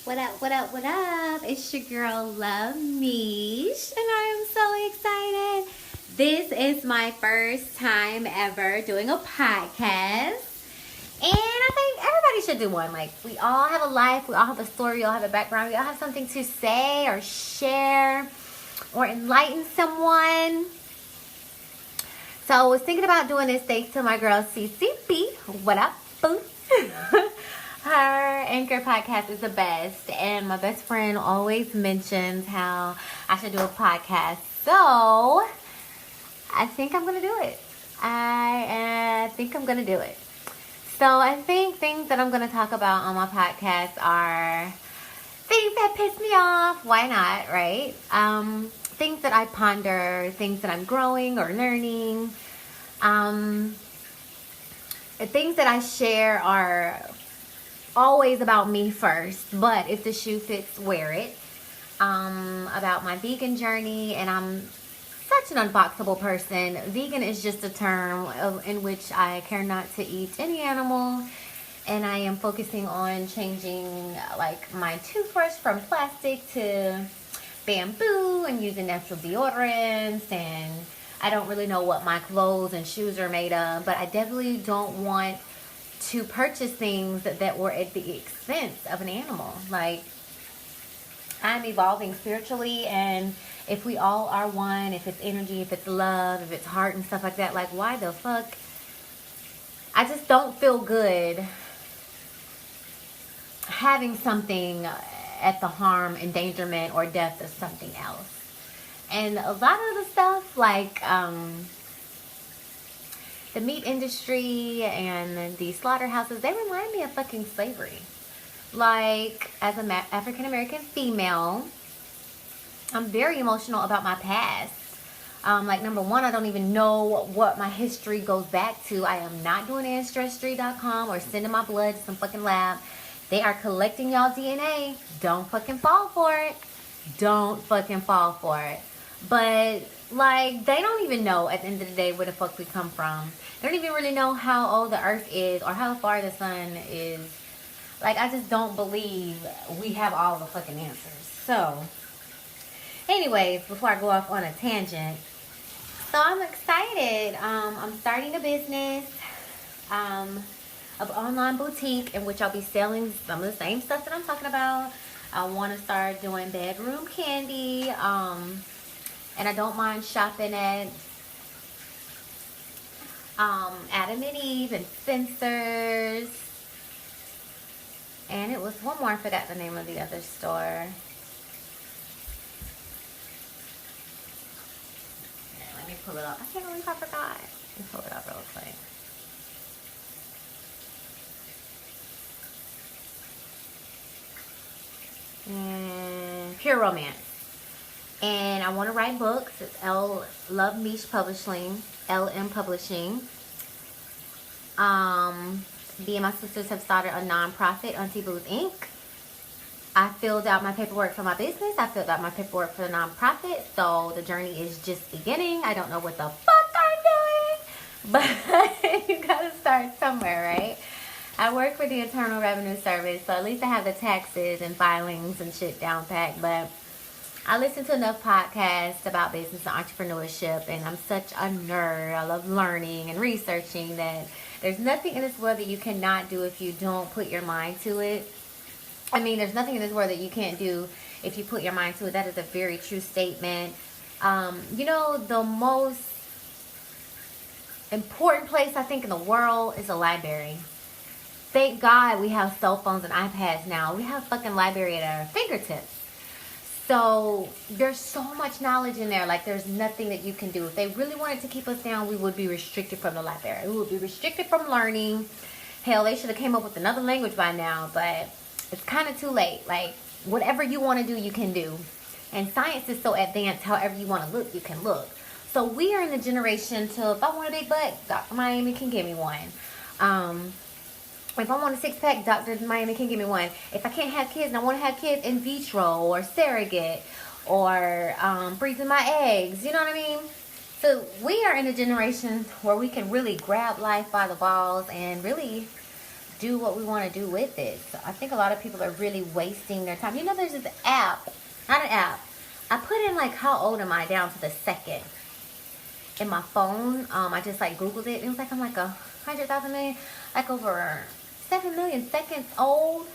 What up, what up, what up? It's your girl, Luv MEESH, and I am so excited. This is my first time ever doing a podcast, and I think everybody should do one. Like, we all have a life, we all have a story, we all have a background, we all have something to say or share or enlighten someone. So I was thinking about doing this thanks to my girl, CCP. What up, boo? Her Anchor podcast is the best, and my best friend always mentions how I should do a podcast. So I think I'm gonna do it. I think I'm gonna do it. So I think things that I'm gonna talk about on my podcast are things that piss me off. Why not, right? Things that I ponder, things that I'm growing or learning. The things that I share are always about me first, but if the shoe fits, wear it. About my vegan journey, and I'm such an unboxable person. Vegan is just a term in which I care not to eat any animal, and I am focusing on changing like my toothbrush from plastic to bamboo and using natural deodorants, and I don't really know what my clothes and shoes are made of, but I definitely don't want to purchase things that were at the expense of an animal. Like, I'm evolving spiritually, and if we all are one, if it's energy, if it's love, if it's heart and stuff like that, like, why the fuck? I just don't feel good having something at the harm, endangerment, or death of something else. And a lot of the stuff, like the meat industry and the slaughterhouses, they remind me of fucking slavery. Like, as an African American female, I'm very emotional about my past. Like, number one, I don't even know what my history goes back to. I am not doing Ancestry.com or sending my blood to some fucking lab. They are collecting y'all DNA. Don't fucking fall for it. Don't fucking fall for it. But, like, they don't even know at the end of the day where the fuck we come from. They don't even really know how old the earth is or how far the sun is. Like, I just don't believe we have all the fucking answers. So, anyways, before I go off on a tangent, so I'm excited. I'm starting a business, an online boutique in which I'll be selling some of the same stuff that I'm talking about. I want to start doing bedroom candy, and I don't mind shopping at Adam and Eve and Spencer's. And it was one more, I forgot the name of the other store. Let me pull it up. I can't believe I forgot. Let me pull it up real quick. And Pure Romance. And I want to write books. It's LUV MEESH Publishing, LM Publishing. Me and my sisters have started a non-profit, Auntie Boo's Inc. I filled out my paperwork for my business. I filled out my paperwork for the non-profit. So the journey is just beginning. I don't know what the fuck I'm doing, but you gotta start somewhere, right? I work for the Internal Revenue Service, so at least I have the taxes and filings and shit down packed. But I listen to enough podcasts about business and entrepreneurship, and I'm such a nerd. I love learning and researching that there's nothing in this world that you cannot do if you don't put your mind to it. I mean, there's nothing in this world that you can't do if you put your mind to it. That is a very true statement. You know, the most important place I think in the world is a library. Thank God we have cell phones and iPads now. We have fucking library at our fingertips. So there's so much knowledge in there. Like, there's nothing that you can do. If they really wanted to keep us down, we would be restricted from the library. We would be restricted from learning. Hell, they should have came up with another language by now, but it's kind of too late. Like, whatever you want to do, you can do. And science is so advanced, however you want to look, you can look. So we are in the generation to, if I want a big butt, Dr. Miami can give me one. If I want a six-pack, Dr. Miami can give me one. If I can't have kids and I want to have kids, in vitro or surrogate or freezing my eggs. You know what I mean? So we are in a generation where we can really grab life by the balls and really do what we want to do with it. So I think a lot of people are really wasting their time. You know, there's this app, not an app. I put in like, how old am I down to the second in my phone. I just like Googled it. It was like, I'm like 100,000 million, like over 7 million seconds old.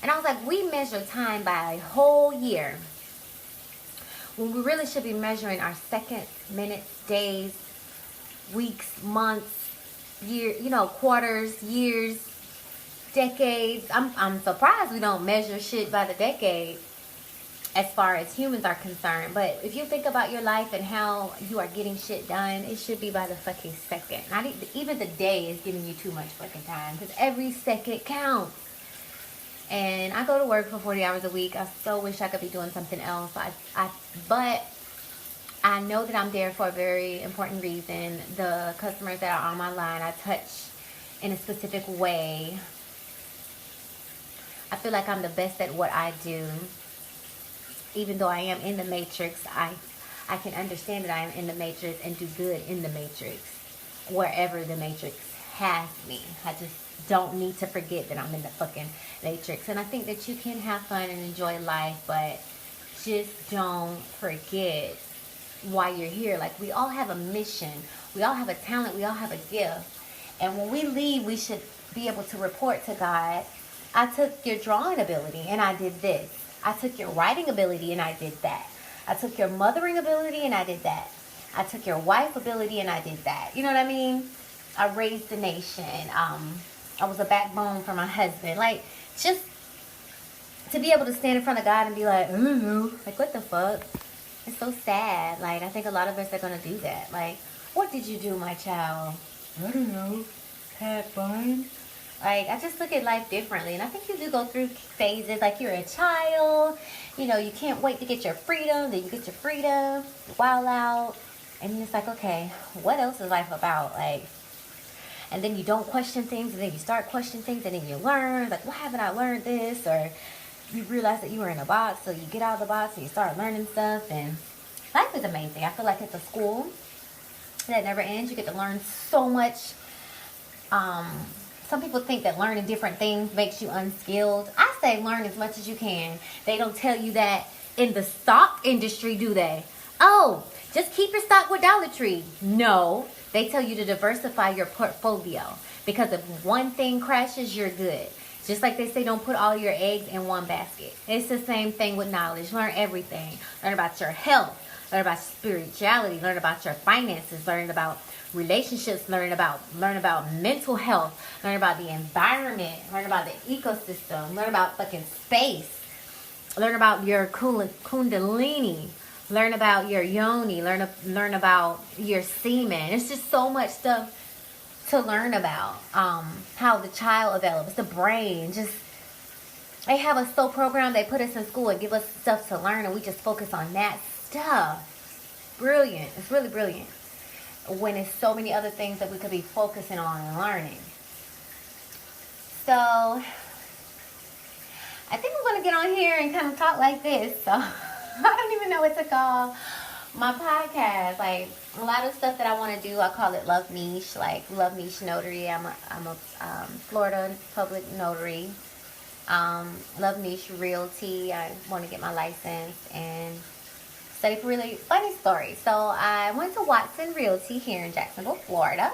And I was like, we measure time by a whole year, when we really should be measuring our seconds, minutes, days, weeks, months, year, you know, quarters, years, decades. I'm surprised we don't measure shit by the decade as far as humans are concerned. But if you think about your life and how you are getting shit done, it should be by the fucking second. Not even the day is giving you too much fucking time, because every second counts. And I go to work for 40 hours a week. I so wish I could be doing something else. But I know that I'm there for a very important reason. The customers that are on my line, I touch in a specific way. I feel like I'm the best at what I do. Even though I am in the matrix, I can understand that I am in the matrix and do good in the matrix, wherever the matrix has me. I just don't need to forget that I'm in the fucking matrix. And I think that you can have fun and enjoy life, but just don't forget why you're here. Like, we all have a mission, we all have a talent, we all have a gift, and when we leave, we should be able to report to God, I took your drawing ability and I did this. I took your writing ability and I did that. I took your mothering ability and I did that. I took your wife ability and I did that. You know what I mean? I raised the nation. I was a backbone for my husband. Like, just to be able to stand in front of God and be like, ooh, like, what the fuck? It's so sad. Like, I think a lot of us are going to do that. Like, what did you do, my child? I don't know. Had fun. Like, I just look at life differently. And I think you do go through phases. Like, you're a child. You know, you can't wait to get your freedom. Then you get your freedom. Wild out. And it's like, okay, what else is life about? Like, and then you don't question things. And then you start questioning things. And then you learn. Like, why haven't I learned this? Or you realize that you were in a box. So you get out of the box and you start learning stuff. And life is amazing. I feel like it's a school that never ends. You get to learn so much. Some people think that learning different things makes you unskilled. I say learn as much as you can. They don't tell you that in the stock industry, do they? Oh, just keep your stock with Dollar Tree. No, they tell you to diversify your portfolio, because if one thing crashes, you're good. Just like they say, don't put all your eggs in one basket. It's the same thing with knowledge. Learn everything. Learn about your health. Learn about spirituality. Learn about your finances. Learn about relationships. Learn about mental health. Learn about the environment. Learn about the ecosystem. Learn about fucking space. Learn about your kundalini. Learn about your yoni. Learn about your semen. It's just so much stuff to learn about. How the child develops, the brain. Just, they have us so programmed. They put us in school and give us stuff to learn, and we just focus on that stuff. Brilliant. It's really brilliant. When it's so many other things that we could be focusing on and learning. So I think I'm going to get on here and kind of talk like this. So I don't even know what to call my podcast. Like, a lot of stuff that I want to do, I call it LUV MEESH, like LUV MEESH Notary. I'm a Florida public notary. LUV MEESH Realty. I want to get my license and study for really funny stories. So I went to Watson Realty here in Jacksonville, Florida,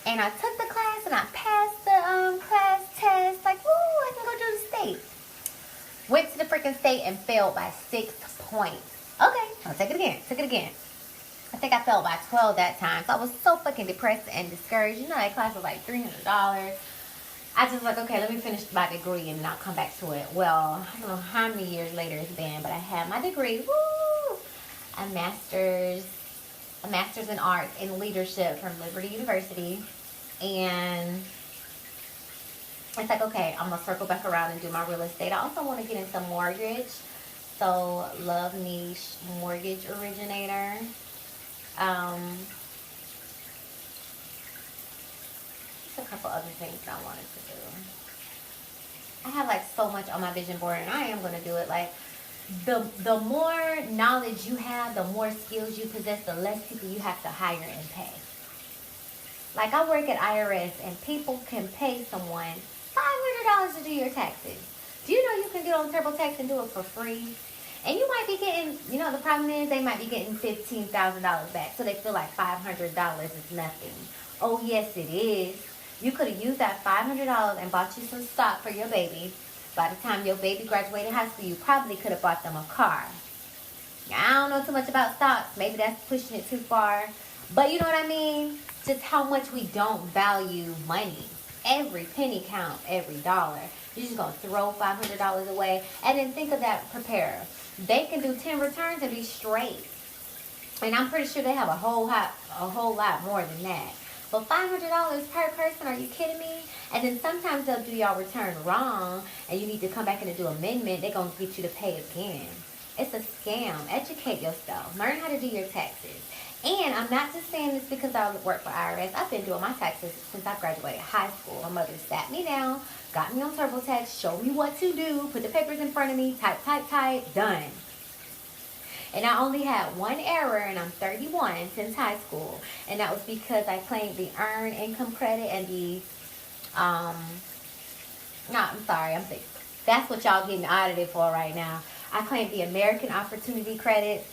and I took the class and I passed the class test. Like, woo, I can go to the state. Went to the freaking state and failed by 6 points. Okay, I'll take it again. I think I failed by 12 that time. So I was so fucking depressed and discouraged. You know, that class was like $300. I just was like, okay, let me finish my degree and not come back to it. Well, I don't know how many years later it's been, but I have my degree. Woo! A master's in arts and leadership from Liberty University. And it's like, okay, I'm going to circle back around and do my real estate. I also want to get into mortgage. So, LUV MEESH Mortgage Originator. Just a couple other things that I wanted to do. I have like so much on my vision board, and I am going to do it. Like, the more knowledge you have, the more skills you possess, the less people you have to hire and pay. Like, I work at IRS, and people can pay someone $500 to do your taxes. Do you know you can get on TurboTax and do it for free? And you might be getting, you know, the problem is they might be getting $15,000 back. So they feel like $500 is nothing. Oh, yes, it is. You could have used that $500 and bought you some stock for your baby. By the time your baby graduated high school, you probably could have bought them a car. I don't know too much about stocks. Maybe that's pushing it too far. But you know what I mean? Just how much we don't value money. Every penny counts, every dollar. You're just going to throw $500 away. And then think of that preparer. They can do 10 returns and be straight. And I'm pretty sure they have a whole lot more than that. But $500 per person, are you kidding me? And then sometimes they'll do y'all return wrong and you need to come back in and do amendment. They're going to get you to pay again. It's a scam. Educate yourself. Learn how to do your taxes. And I'm not just saying this because I work for IRS. I've been doing my taxes since I graduated high school. My mother sat me down, got me on TurboTax, showed me what to do, put the papers in front of me, type, done. And I only had one error, and I'm 31 since high school. And that was because I claimed the earned income credit and the, that's what y'all getting audited for right now. I claimed the American Opportunity Credit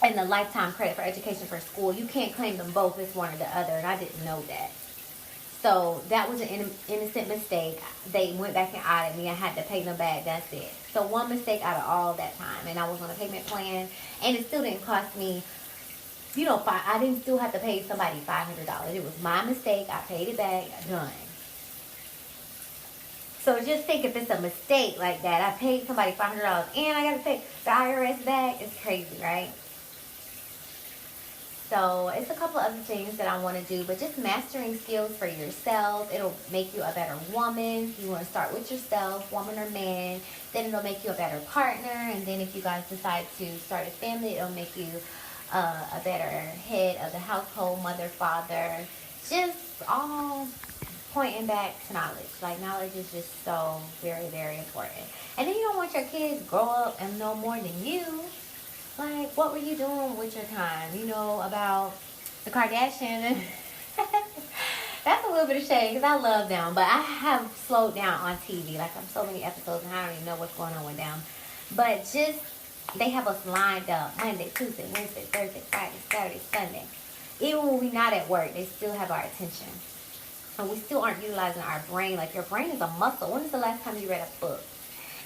and the Lifetime Credit for Education for School. You can't claim them both. It's one or the other, and I didn't know that. So that was an innocent mistake. They went back and audited me. I had to pay them back. That's it. So one mistake out of all that time. And I was on a payment plan. And it still didn't cost me, you know, I didn't still have to pay somebody $500. It was my mistake. I paid it back. Done. So just think if it's a mistake like that. I paid somebody $500 and I got to pay the IRS back. It's crazy, right? So it's a couple other things that I want to do, but just mastering skills for yourself. It'll make you a better woman. You want to start with yourself, woman or man. Then it'll make you a better partner. And then if you guys decide to start a family, it'll make you a better head of the household, mother, father. Just all pointing back to knowledge. Like, knowledge is just so very, very important. And then you don't want your kids to grow up and know more than you. Like, what were you doing with your time? You know, about the Kardashians. That's a little bit of shade because I love them. But I have slowed down on TV. Like, I'm so many episodes and I don't even know what's going on with them. But just, they have us lined up Monday, Tuesday, Wednesday, Thursday, Friday, Saturday, Sunday. Even when we're not at work, they still have our attention. And we still aren't utilizing our brain. Like, your brain is a muscle. When is the last time you read a book?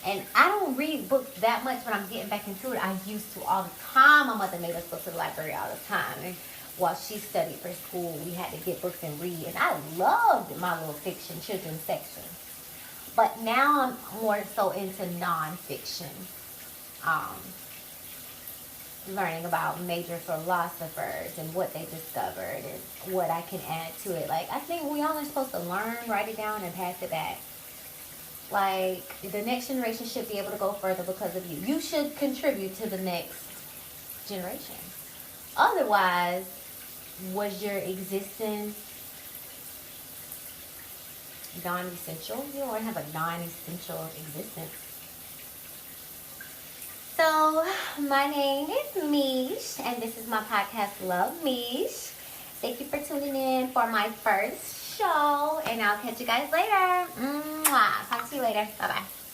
And I don't read books that much, but I'm getting back into it. I used to all the time. My mother made us go to the library all the time. And while she studied for school, we had to get books and read. And I loved my little fiction, children's section. But now I'm more so into nonfiction. Learning about major philosophers and what they discovered and what I can add to it. Like, I think we all are supposed to learn, write it down, and pass it back. Like, the next generation should be able to go further because of you. You should contribute to the next generation. Otherwise, was your existence non-essential? You don't want to have a non-essential existence. So, my name is Meesh, and this is my podcast, Love Meesh. Thank you for tuning in for my first show, and I'll catch you guys later. Mwah. Talk to you later. Bye-bye.